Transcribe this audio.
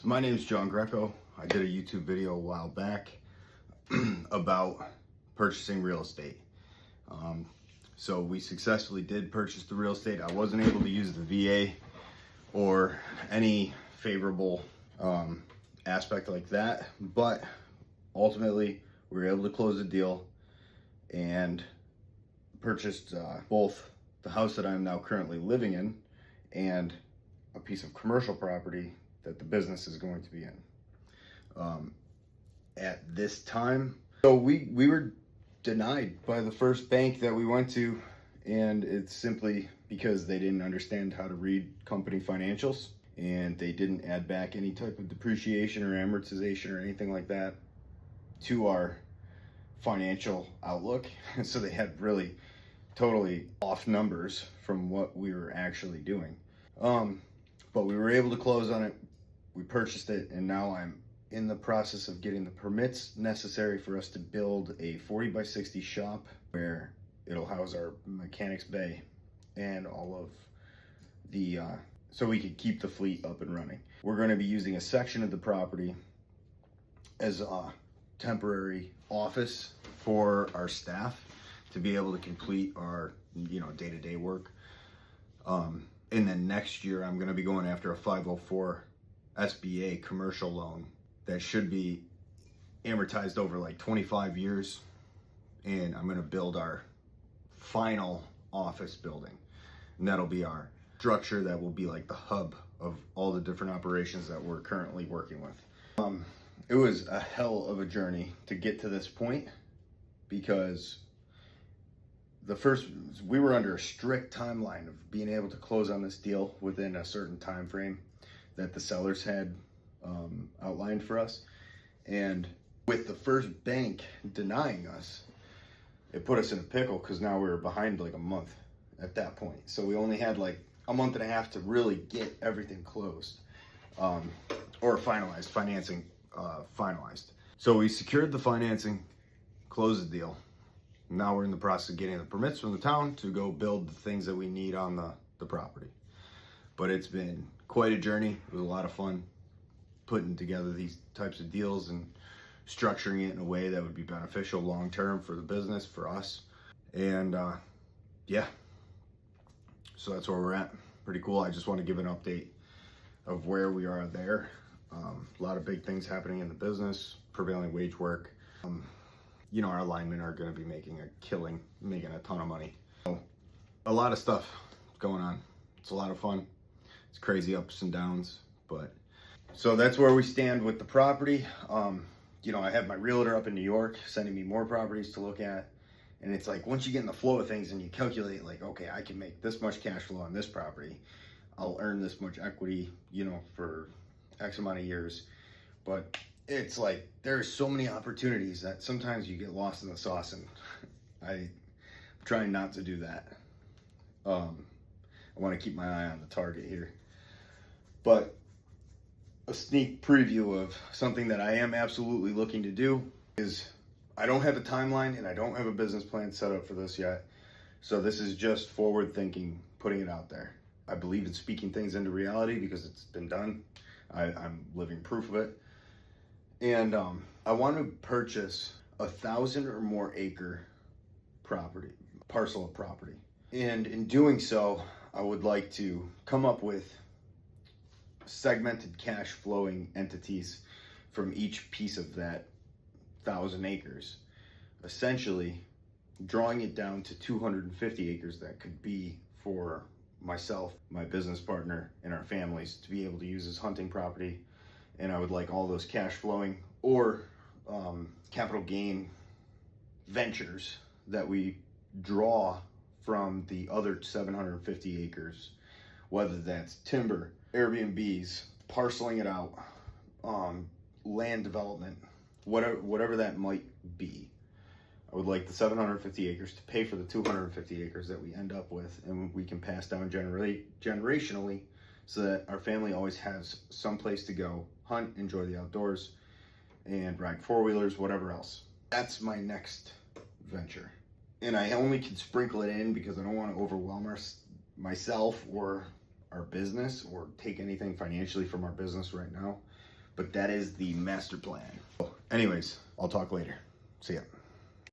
So my name is John Greco. I did a YouTube video a while back about purchasing real estate. So we successfully did purchase the real estate. I wasn't able to use the VA or any favorable aspect like that, but ultimately we were able to close the deal and purchased both the house that I'm now currently living in and a piece of commercial property that the business is going to be in at this time. So we were denied by the first bank that we went to, and it's simply because they didn't understand how to read company financials, and they didn't add back any type of depreciation or amortization or anything like that to our financial outlook. And so they had really totally off numbers from what we were actually doing. But we were able to close on it. We purchased it, and now I'm in the process of getting the permits necessary for us to build a 40 by 60 shop where it'll house our mechanics bay and all of the, so we could keep the fleet up and running. We're going to be using a section of the property as a temporary office for our staff to be able to complete our, day-to-day work. And then next year I'm going to be going after a 504 SBA commercial loan that should be amortized over like 25 years. And I'm going to build our final office building. And that'll be our structure that will be like the hub of all the different operations that we're currently working with. It was a hell of a journey to get to this point, because we were under a strict timeline of being able to close on this deal within a certain time frame that the sellers had outlined for us. And with the first bank denying us, it put us in a pickle, because now we were behind like a month at that point. So we only had like a month and a half to really get everything closed, or finalized, financing finalized. So we secured the financing, closed the deal. Now we're in the process of getting the permits from the town to go build the things that we need on the property. But it's been quite a journey. It was a lot of fun putting together these types of deals and structuring it in a way that would be beneficial long-term for the business, for us. And yeah, so that's where we're at. Pretty cool. I just want to give an update of where we are there. A lot of big things happening in the business, prevailing wage work. Our linemen are going to be making a killing, making a ton of money. So, a lot of stuff going on. It's a lot of fun. It's crazy ups and downs, but so that's where we stand with the property. I have my realtor up in New York sending me more properties to look at. And it's like, once you get in the flow of things and you calculate like, okay, I can make this much cash flow on this property. I'll earn this much equity, for X amount of years. But it's like, there's so many opportunities that sometimes you get lost in the sauce, and I'm trying not to do that. I want to keep my eye on the target here. But a sneak preview of something that I am absolutely looking to do is, I don't have a timeline and I don't have a business plan set up for this yet. So this is just forward thinking, putting it out there. I believe in speaking things into reality because it's been done. I'm living proof of it. And I want to purchase 1,000 or more acre parcel of property. And in doing so, I would like to come up with segmented cash flowing entities from each piece of that 1,000 acres. Essentially, drawing it down to 250 acres that could be for myself, my business partner, and our families to be able to use as hunting property. And I would like all those cash flowing or capital gain ventures that we draw from the other 750 acres, whether that's timber, Airbnbs, parceling it out, land development, whatever that might be. I would like the 750 acres to pay for the 250 acres that we end up with, and we can pass down generationally, so that our family always has some place to go, hunt, enjoy the outdoors, and ride four-wheelers, whatever else. That's my next venture. And I only can sprinkle it in because I don't want to overwhelm myself or our business, or take anything financially from our business right now. but that is the master plan. Anyways, I'll talk later. See ya.